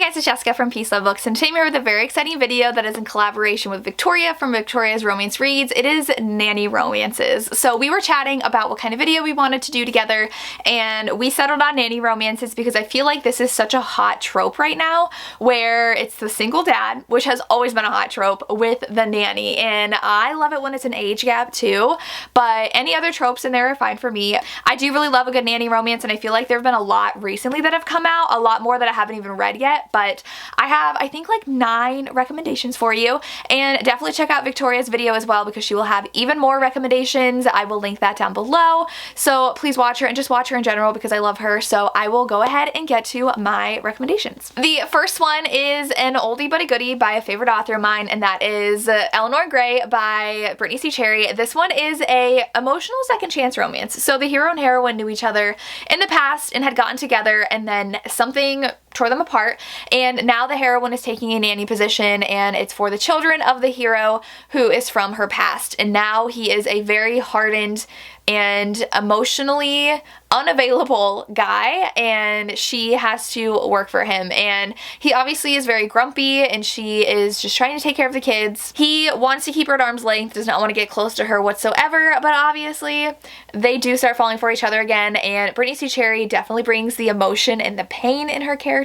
guys, it's Jessica from Peace Love Books, and today I'm here with a very exciting video that is in collaboration with Victoria from Victoria's Romance Reads. It is nanny romances. So we were chatting about what kind of video we wanted to do together, and we settled on nanny romances because I feel like this is such a hot trope right now, where it's the single dad, which has always been a hot trope, with the nanny, and I love it when it's an age gap too, but any other tropes in there are fine for me. I do really love a good nanny romance, and I feel like there have been a lot recently that have come out, a lot more that I haven't even read yet, but I have, I think, like 9 recommendations for you, and definitely check out Victoria's video as well because she will have even more recommendations. I will link that down below, so please watch her and just watch her in general because I love her. So I will go ahead and get to my recommendations. The first one is an oldie but a goodie by a favorite author of mine, and that is Eleanor Gray by Brittany C. Cherry. This one is a emotional second chance romance. So the hero and heroine knew each other in the past and had gotten together, and then something tore them apart, and now the heroine is taking a nanny position, and it's for the children of the hero who is from her past, and now he is a very hardened and emotionally unavailable guy, and she has to work for him, and he obviously is very grumpy, and she is just trying to take care of the kids. He wants to keep her at arm's length, does not want to get close to her whatsoever, but obviously they do start falling for each other again, and Brittany C. Cherry definitely brings the emotion and the pain in her characters.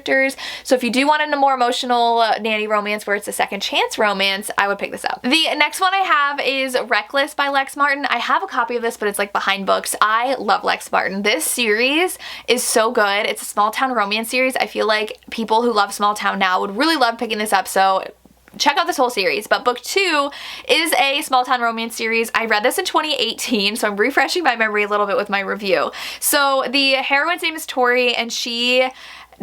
So if you do want a more emotional nanny romance where it's a second chance romance, I would pick this up. The next one I have is Reckless by Lex Martin. I have a copy of this, but it's like behind books. I love Lex Martin. This series is so good. It's a small town romance series. I feel like people who love small town now would really love picking this up, so check out this whole series. But book 2 is a small town romance series. I read this in 2018, so I'm refreshing my memory a little bit with my review. So the heroine's name is Tori, and she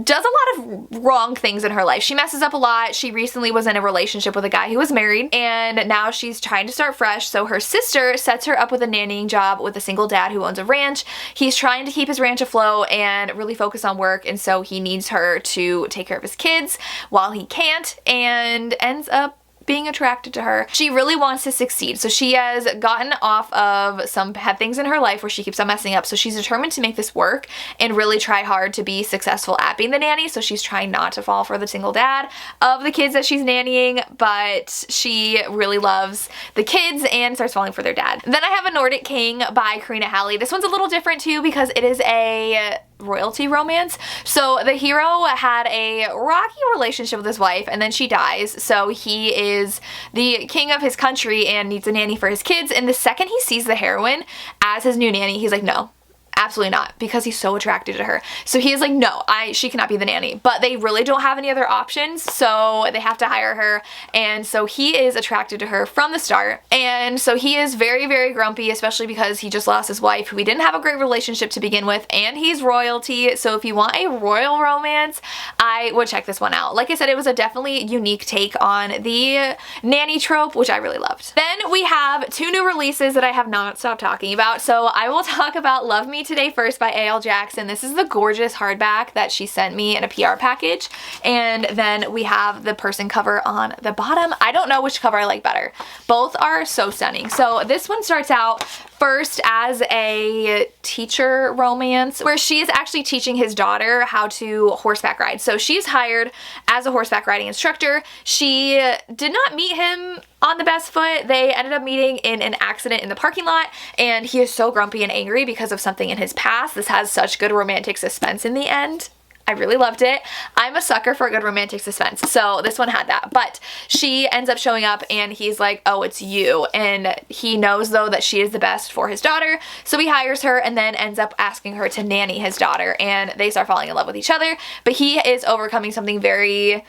does a lot of wrong things in her life. She messes up a lot. She recently was in a relationship with a guy who was married, and now she's trying to start fresh. So her sister sets her up with a nannying job with a single dad who owns a ranch. He's trying to keep his ranch afloat and really focus on work, and so he needs her to take care of his kids while he can't, and ends up being attracted to her. She really wants to succeed, so she has gotten off of had things in her life where she keeps on messing up, so she's determined to make this work and really try hard to be successful at being the nanny. So she's trying not to fall for the single dad of the kids that she's nannying, but she really loves the kids and starts falling for their dad. Then I have A Nordic King by Karina Halley. This one's a little different too because it is a royalty romance. So the hero had a rocky relationship with his wife, and then she dies, so he is the king of his country and needs a nanny for his kids, and the second he sees the heroine as his new nanny, he's like, no, absolutely not, because he's so attracted to her. So he is like, no, she cannot be the nanny. But they really don't have any other options, so they have to hire her, and so he is attracted to her from the start. And so he is very, very grumpy, especially because he just lost his wife, who he didn't have a great relationship to begin with, and he's royalty. So if you want a royal romance, I would check this one out. Like I said, it was a definitely unique take on the nanny trope, which I really loved. Then we have 2 new releases that I have not stopped talking about. So I will talk about Love Me Today First by A.L. Jackson. This is the gorgeous hardback that she sent me in a PR package, and then we have the person cover on the bottom. I don't know which cover I like better. Both are so stunning. So this one starts out first as a teacher romance where she is actually teaching his daughter how to horseback ride. So she's hired as a horseback riding instructor. She did not meet him on the best foot. They ended up meeting in an accident in the parking lot, and he is so grumpy and angry because of something in his past. This has such good romantic suspense in the end. I really loved it. I'm a sucker for a good romantic suspense, so this one had that. But she ends up showing up, and he's like, oh, it's you. And he knows, though, that she is the best for his daughter, so he hires her and then ends up asking her to nanny his daughter, and they start falling in love with each other. But he is overcoming something very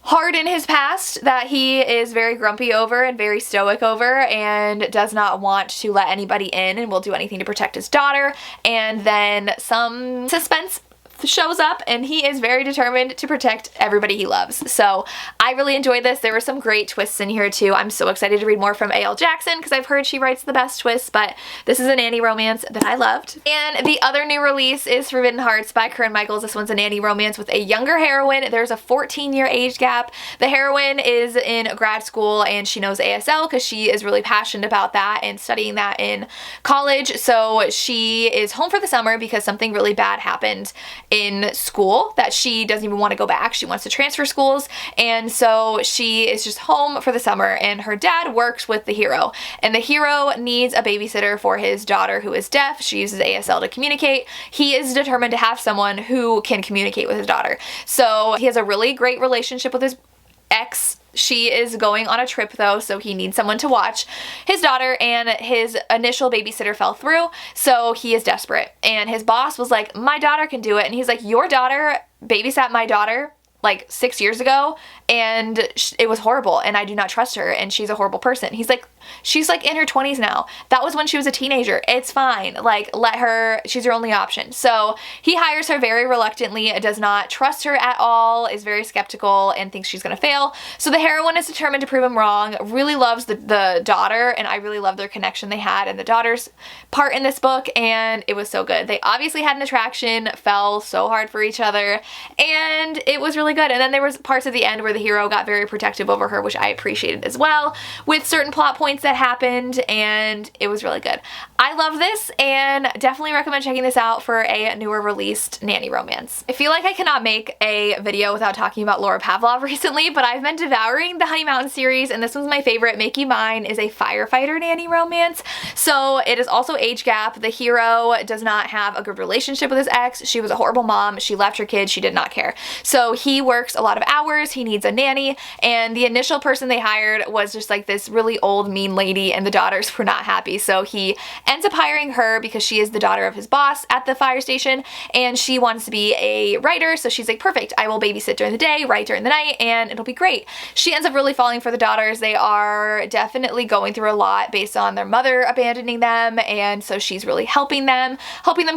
hard in his past that he is very grumpy over and very stoic over, and does not want to let anybody in and will do anything to protect his daughter. And then some suspense shows up, and he is very determined to protect everybody he loves. So I really enjoyed this. There were some great twists in here too. I'm so excited to read more from A.L. Jackson because I've heard she writes the best twists, but this is a nanny romance that I loved. And the other new release is Forbidden Hearts by Corinne Michaels. This one's a nanny romance with a younger heroine. There's a 14-year age gap. The heroine is in grad school, and she knows ASL because she is really passionate about that and studying that in college. So she is home for the summer because something really bad happened in school that she doesn't even want to go back. She wants to transfer schools, and so she is just home for the summer, and her dad works with the hero, and the hero needs a babysitter for his daughter who is deaf. She uses ASL to communicate. He is determined to have someone who can communicate with his daughter. So he has a really great relationship with his ex. She is going on a trip though, so he needs someone to watch his daughter, and his initial babysitter fell through, so he is desperate. And his boss was like, my daughter can do it. And he's like, your daughter babysat my daughter like 6 years ago, and it was horrible, and I do not trust her, and she's a horrible person. He's like, she's like in her 20s now. That was when she was a teenager. It's fine. Like, let her, she's your only option. So he hires her very reluctantly, does not trust her at all, is very skeptical, and thinks she's gonna fail. So the heroine is determined to prove him wrong, really loves the daughter, and I really love their connection they had and the daughter's part in this book, and it was so good. They obviously had an attraction, fell so hard for each other, and it was really good. And then there was parts at the end where the hero got very protective over her, which I appreciated as well, with certain plot points that happened, and it was really good. I love this and definitely recommend checking this out for a newer released Nanny romance. I feel like I cannot make a video without talking about Laura Pavlov recently, but I've been devouring the Honey Mountain series, and this one's my favorite. Make You Mine is a firefighter nanny romance, so it is also age gap. The hero does not have a good relationship with his ex. She was a horrible mom. She left her kids. She did not care. So he works a lot of hours. He needs a nanny, and the initial person they hired was just like this really old, mean lady, and the daughters were not happy. So he ends up hiring her because she is the daughter of his boss at the fire station, and she wants to be a writer. So she's like, perfect, I will babysit during the day, write during the night, and it'll be great. She ends up really falling for the daughters. They are definitely going through a lot based on their mother abandoning them, and so she's really helping them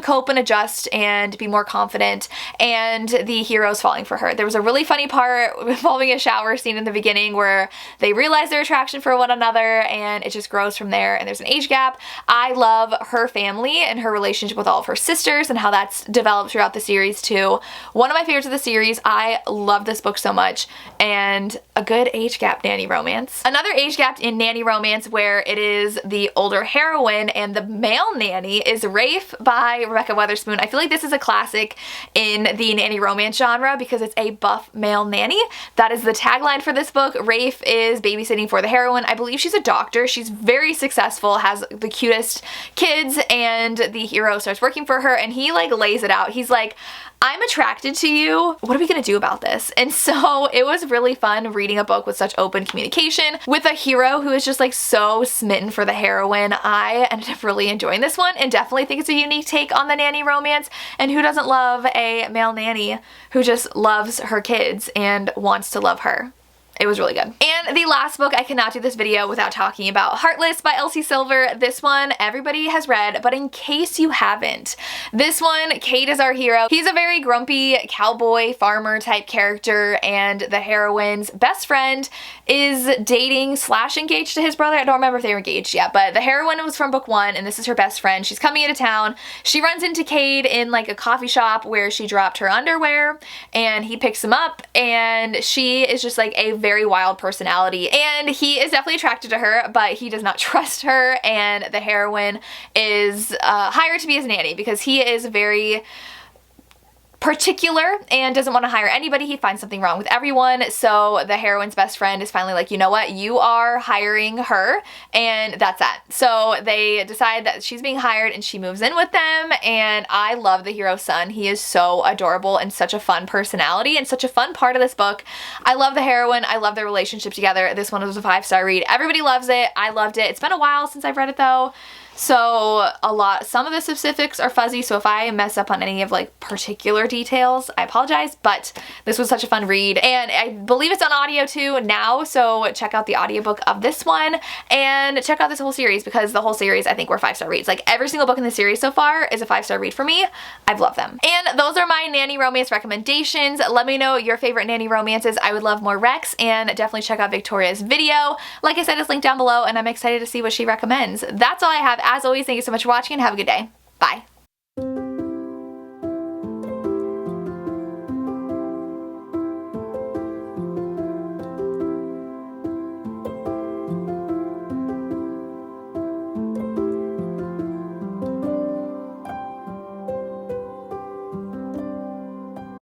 cope and adjust and be more confident, and the hero's falling for her. There was a really funny part involving a shower scene in the beginning where they realize their attraction for one another, and it just grows from there, and there's an age gap. I love her family and her relationship with all of her sisters and how that's developed throughout the series too. One of my favorites of the series. I love this book so much, and a good age gap nanny romance. Another age gap in nanny romance where it is the older heroine and the male nanny is Rafe by Rebecca Weatherspoon. I feel like this is a classic in the nanny romance genre because it's a buff male nanny. That is the tagline for this book. Rafe is babysitting for the heroine. I believe she's a doctor. She's very successful, has the cutest kids, and the hero starts working for her, and he like lays it out. He's like, I'm attracted to you. What are we gonna do about this? And so it was really fun reading a book with such open communication with a hero who is just like so smitten for the heroine. I ended up really enjoying this one and definitely think it's a unique take on the nanny romance. And who doesn't love a male nanny who just loves her kids and wants to love her? It was really good. And the last book, I cannot do this video without talking about Heartless by Elsie Silver. This one everybody has read, but in case you haven't, this one, Kate is our hero. He's a very grumpy cowboy farmer type character, and the heroine's best friend is dating / engaged to his brother. I don't remember if they were engaged yet, but the heroine was from book 1, and this is her best friend. She's coming into town. She runs into Cade in like a coffee shop where she dropped her underwear, and he picks him up, and she is just like a very wild personality, and he is definitely attracted to her, but he does not trust her, and the heroine is hired to be his nanny because he is very particular and doesn't want to hire anybody. He finds something wrong with everyone. So the heroine's best friend is finally like, you know what, you are hiring her, and that's that. So they decide that she's being hired, and she moves in with them, and I love the hero's son. He is so adorable and such a fun personality and such a fun part of this book. I love the heroine. I love their relationship together. This one was a 5-star read. Everybody loves it. I loved it. It's been a while since I've read it though, so some of the specifics are fuzzy, so if I mess up on any of like particular details, I apologize, but this was such a fun read, and I believe it's on audio too now, so check out the audiobook of this one, and check out this whole series because the whole series I think were 5-star reads. Like every single book in the series so far is a 5-star read for me. I've loved them. And those are my nanny romance recommendations. Let me know your favorite nanny romances. I would love more recs, and definitely check out Victoria's video. Like I said, it's linked down below, and I'm excited to see what she recommends. That's all I have. As always, thank you so much for watching, and have a good day. Bye.